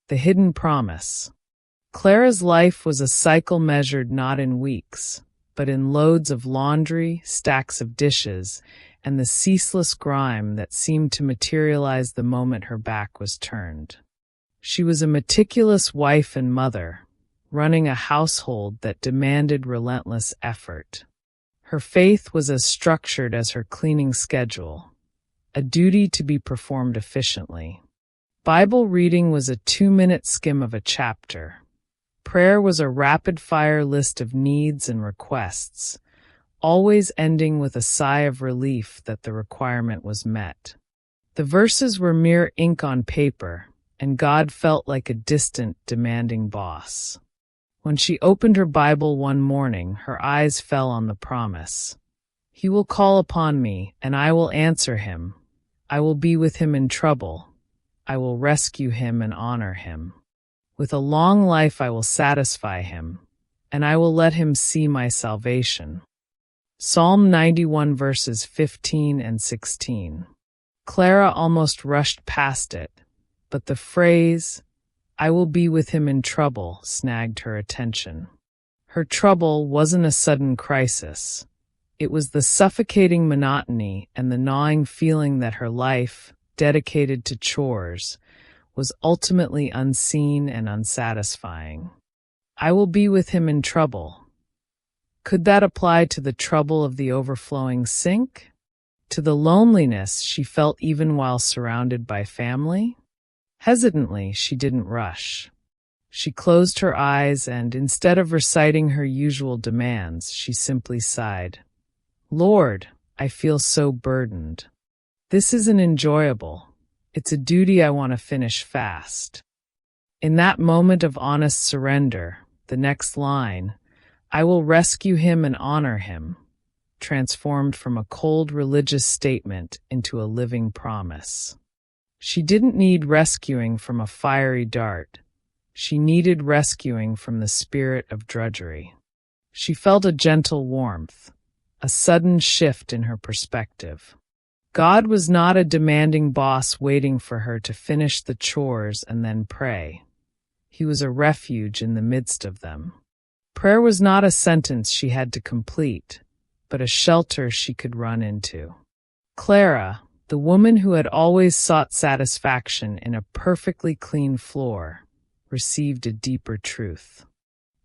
The hidden promise. Clara's life was a cycle measured not in weeks, but in loads of laundry, stacks of dishes, and the ceaseless grime that seemed to materialize the moment her back was turned. She was a meticulous wife and mother, running a household that demanded relentless effort. Her faith was as structured as her cleaning schedule, a duty to be performed efficiently. Bible reading was a 2-minute skim of a chapter. Prayer was a rapid-fire list of needs and requests, always ending with a sigh of relief that the requirement was met. The verses were mere ink on paper, and God felt like a distant, demanding boss. When she opened her Bible one morning, her eyes fell on the promise. He will call upon me, and I will answer him. I will be with him in trouble. I will rescue him and honor him. With a long life I will satisfy him, and I will let him see my salvation. Psalm 91 verses 15 and 16. Clara almost rushed past it, but the phrase, "I will be with him in trouble," snagged her attention. Her trouble wasn't a sudden crisis. It was the suffocating monotony and the gnawing feeling that her life, dedicated to chores, was ultimately unseen and unsatisfying. I will be with him in trouble. Could that apply to the trouble of the overflowing sink? To the loneliness she felt even while surrounded by family? Hesitantly, she didn't rush. She closed her eyes and, instead of reciting her usual demands, she simply sighed. Lord, I feel so burdened. This isn't enjoyable. It's a duty I want to finish fast. In that moment of honest surrender, the next line, I will rescue him and honor him, transformed from a cold religious statement into a living promise. She didn't need rescuing from a fiery dart. She needed rescuing from the spirit of drudgery. She felt a gentle warmth, a sudden shift in her perspective. God was not a demanding boss waiting for her to finish the chores and then pray. He was a refuge in the midst of them. Prayer was not a sentence she had to complete, but a shelter she could run into. Clara, the woman who had always sought satisfaction in a perfectly clean floor, received a deeper truth.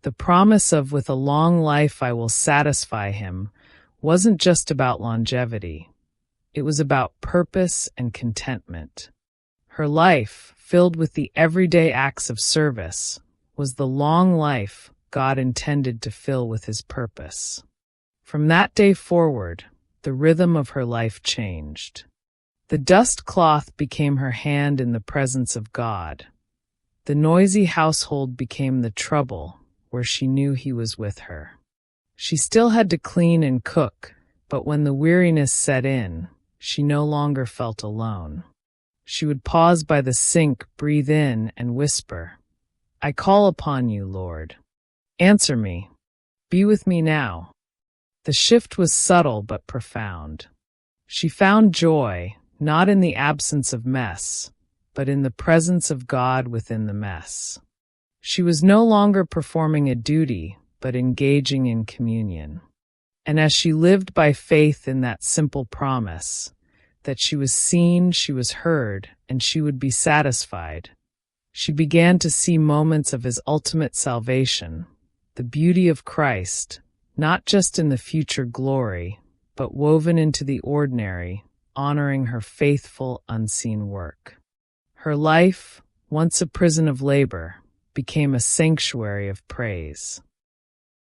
The promise of with a long life I will satisfy him wasn't just about longevity. It was about purpose and contentment. Her life, filled with the everyday acts of service, was the long life God intended to fill with his purpose. From that day forward, the rhythm of her life changed. The dust cloth became her hand in the presence of God. The noisy household became the trouble where she knew he was with her. She still had to clean and cook, but when the weariness set in, she no longer felt alone. She would pause by the sink, breathe in, and whisper, I call upon you, Lord. Answer me. Be with me now. The shift was subtle but profound. She found joy, not in the absence of mess, but in the presence of God within the mess. She was no longer performing a duty, but engaging in communion. And as she lived by faith in that simple promise, that she was seen, she was heard, and she would be satisfied, she began to see moments of his ultimate salvation, the beauty of Christ, not just in the future glory, but woven into the ordinary, honoring her faithful, unseen work. Her life, once a prison of labor, became a sanctuary of praise.